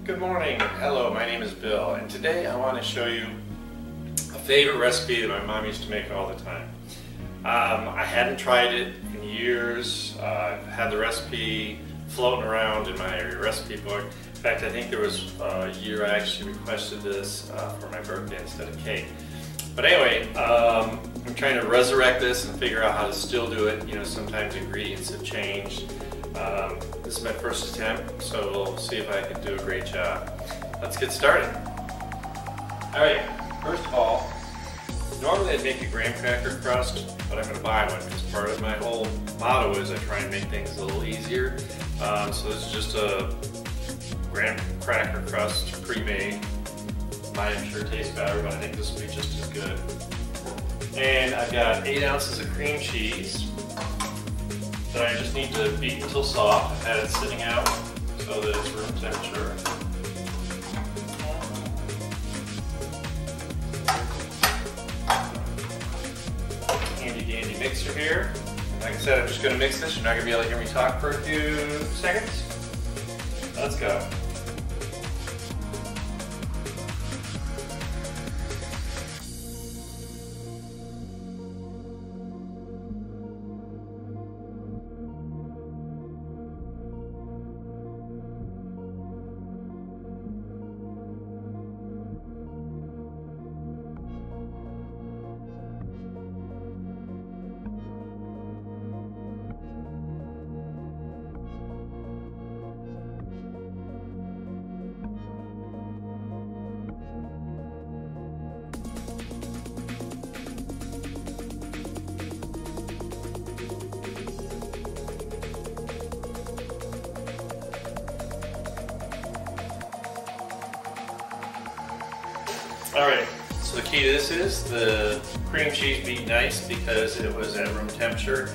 Good morning. Hello, my name is Bill, and today I want to show you a favorite recipe that my mom used to make all the time. I hadn't tried it in years. I've had the recipe floating around in my recipe book. In fact, I think there was a year I actually requested this for my birthday instead of cake. But anyway, I'm trying to resurrect this and figure out how to still do it. You know, sometimes ingredients have changed. This is my first attempt, so we'll see if I can do a great job. Let's get started. Alright, first of all, normally I'd make a graham cracker crust, but I'm going to buy one because part of my whole motto is I try and make things a little easier. So this is just a graham cracker crust pre-made. Mine I'm sure tastes better, but I think this will be just as good. And I've got 8 ounces of cream cheese that I just need to beat until soft. I've had it sitting out so that it's room temperature. Handy dandy mixer here. Like I said, I'm just going to mix this. You're not going to be able to hear me talk for a few seconds. Let's go. Alright, so the key to this is the cream cheese beat nice because it was at room temperature.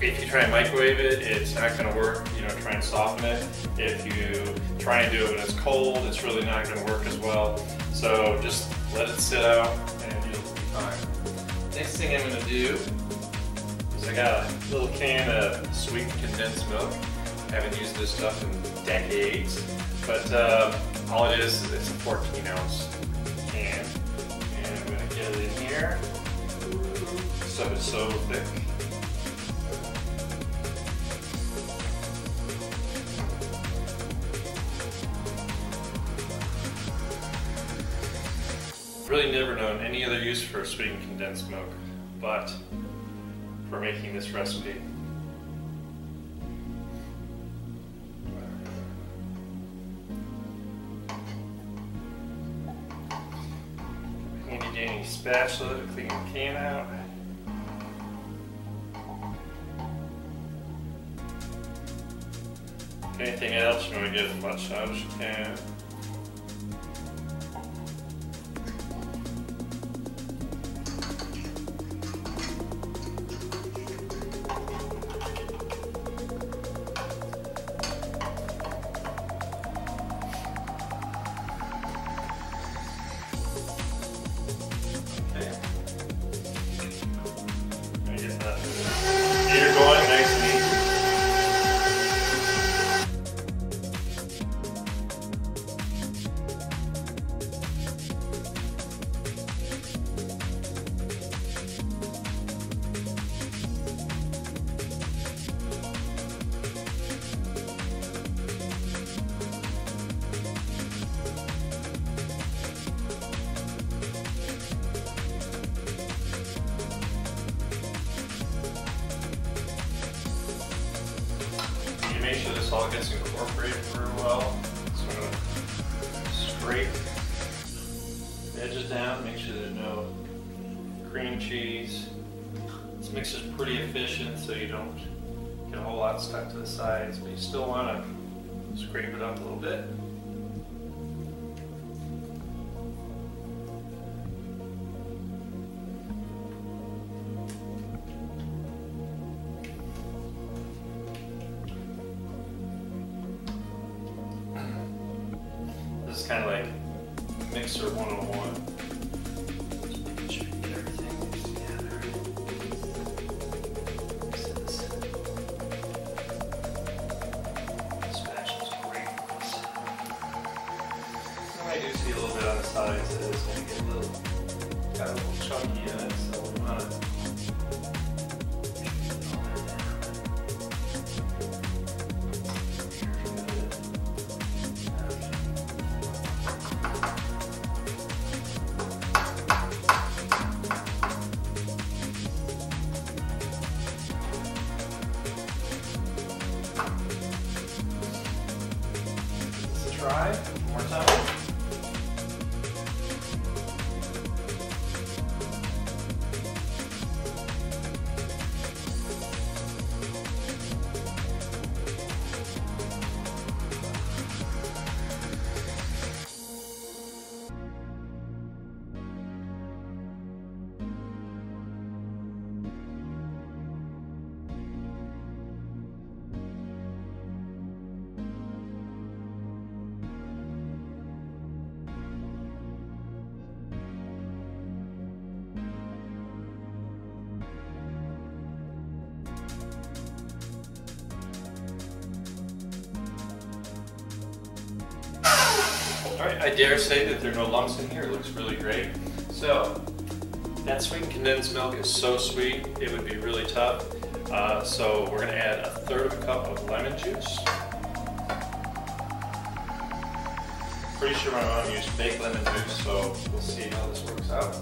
If you try and microwave it, it's not going to work. You know, try and soften it. If you try and do it when it's cold, it's really not going to work as well. So just let it sit out and you'll be fine. Next thing I'm going to do is I got a little can of sweetened condensed milk. I haven't used this stuff in decades, but all it is it's a 14-ounce can. And I'm going to get it in here. Stuff is so thick. Really never known any other use for sweetened condensed milk, but for making this recipe. Handy dandy spatula to clean the can out. Anything else, you want to get as much out as you can. You're going nice and easy. Make sure this all gets incorporated very well. So I'm going to scrape the edges down, make sure there's no cream cheese. This mixer is pretty efficient so you don't get a whole lot stuck to the sides, but you still want to scrape it up a little bit. It's kind of like mixer 101. Just making sure you get everything mixed together. Mix this. Spatula's great for this. chunky in it, so we want to. Try one more time. Alright, I dare say that there are no lumps in here. It looks really great. So, that sweetened condensed milk is so sweet, it would be really tough. So we're going to add 1/3 of a cup of lemon juice. Pretty sure my mom used fake lemon juice, so we'll see how this works out.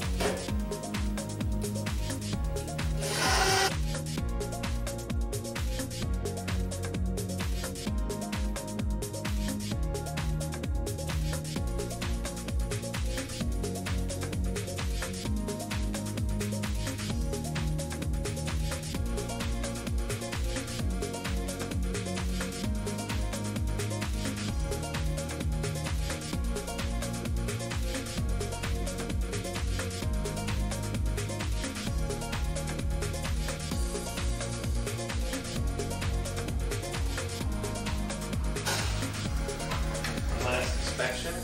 Inspection.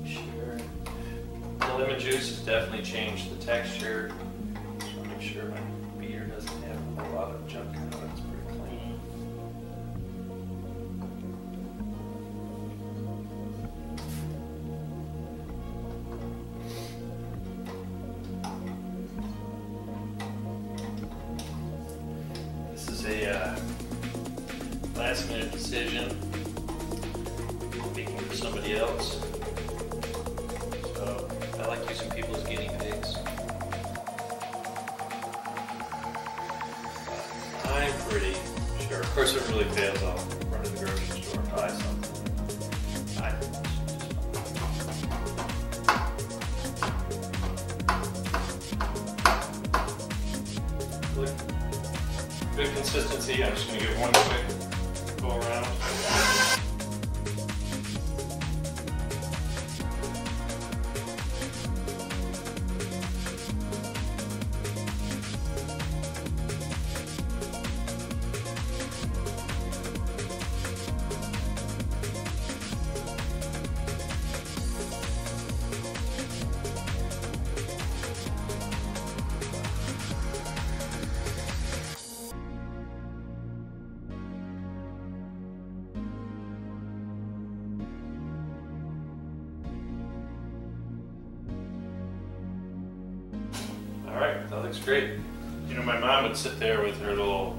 Sure. The lemon juice has definitely changed the texture. Just want to make sure my beater doesn't have a whole lot of junk in it. It's pretty clean. A last minute decision, speaking for somebody else. So I like using people as guinea pigs. But I'm pretty sure. Of course, if it really fails, I'll run to the grocery store and buy something. Good consistency. I'm just going to give one quick go around. Alright, that looks great. You know, my mom would sit there with her little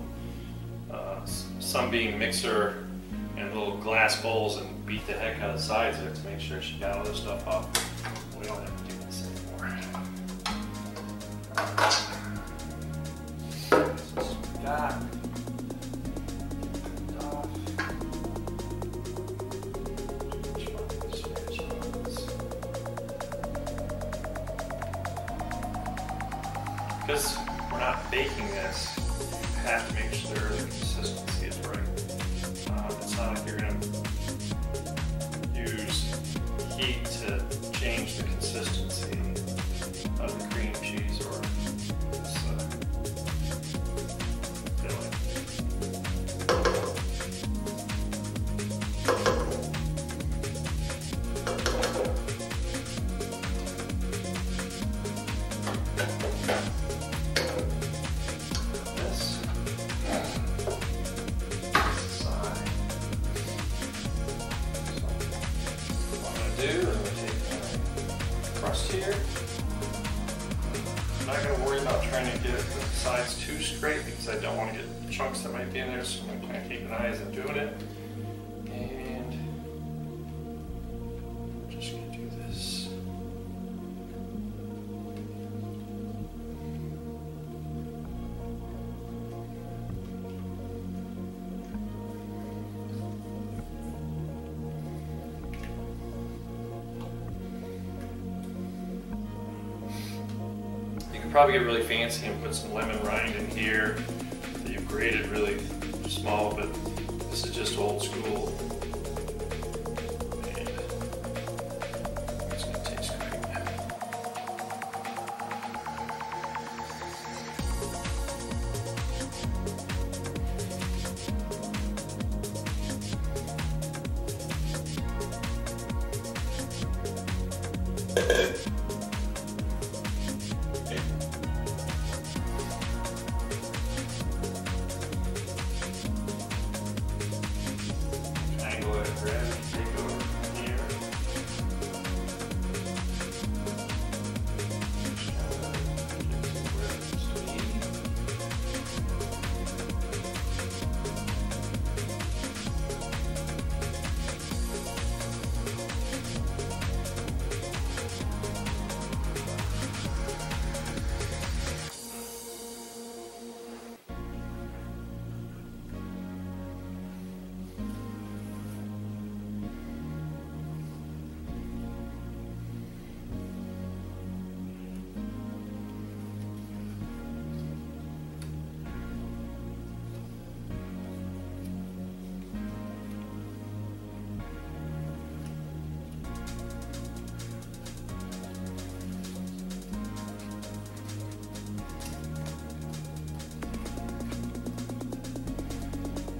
Sunbeam mixer and little glass bowls and beat the heck out of the sides of it to make sure she got all this stuff off. We don't have to do this anymore. This is got. Because we're not baking this, you have to make sure the consistency is right. It's not like you're going to use heat to change the consistency of the cream cheese or this filling. to do, I'm going to take my crust here. I'm not going to worry about trying to get the sides too straight because I don't want to get chunks that might be in there, so I'm going to keep an eye as I'm doing it. And I'm just going to do this. You can probably get really fancy and put some lemon rind in here that you've grated really small, but this is just old school. And it's going to taste great. Triangle it, grab it, take over from here. Just try to get to where it needs to be.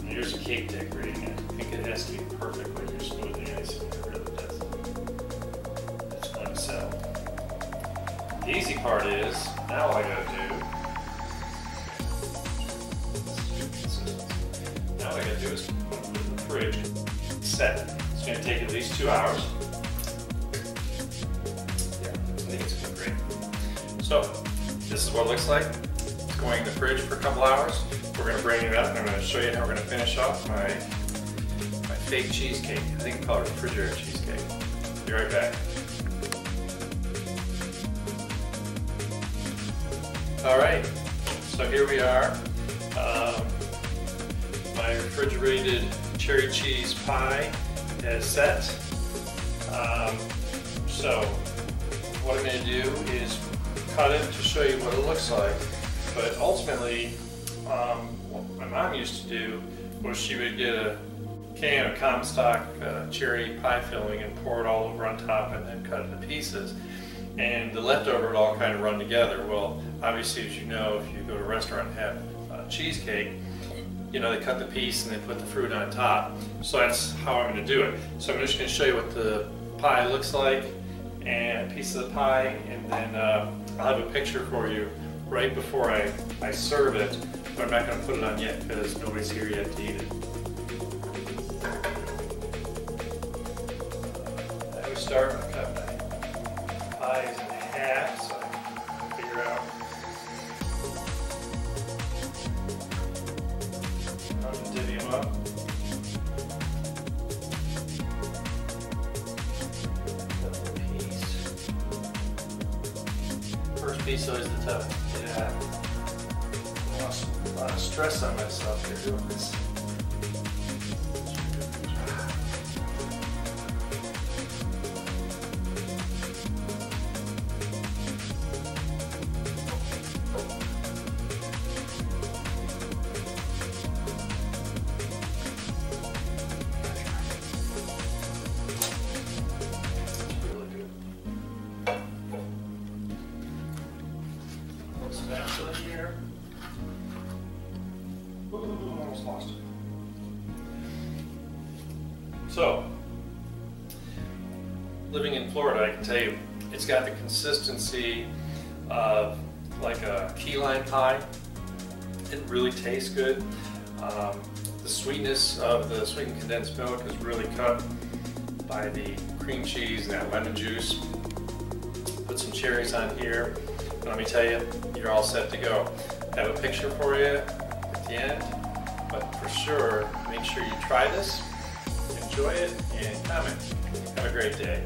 Here's a cake decorating it. I think it has to be perfect when you're smoothing icing. It really does. It's fun to sell. The easy part is, now all I gotta do, put it in the fridge, set. It's gonna take at least 2 hours. Yeah, I think it's gonna be great. So, this is what it looks like. It's going in the fridge for a couple hours. We're going to bring it up and I'm going to show you how we're going to finish off my fake cheesecake. I think we call it refrigerator cheesecake. Be right back. Alright, so here we are. My refrigerated cherry cheese pie is set. So what I'm going to do is cut it to show you what it looks like. But ultimately, what my mom used to do was she would get a can of Comstock cherry pie filling and pour it all over on top and then cut it into pieces. And the leftover would all kind of run together. Well, obviously, as you know, if you go to a restaurant and have cheesecake, you know, they cut the piece and they put the fruit on top. So that's how I'm going to do it. So I'm just going to show you what the pie looks like and a piece of the pie, and then I'll have a picture for you right before I serve it, but I'm not going to put it on yet because nobody's here yet to eat it. I would start when I cut my pies in half so I can figure out how to divvy them up. First piece always the toughest. Yeah. A lot of stress on myself here doing this. Spatula here. Ooh, almost lost it. So, living in Florida, I can tell you, it's got the consistency of like a key lime pie. It really tastes good. The sweetness of the sweetened condensed milk is really cut by the cream cheese and that lemon juice. Put some cherries on here. And let me tell you, you're all set to go. I have a picture for you at the end, but for sure, make sure you try this, enjoy it, and comment. Have a great day.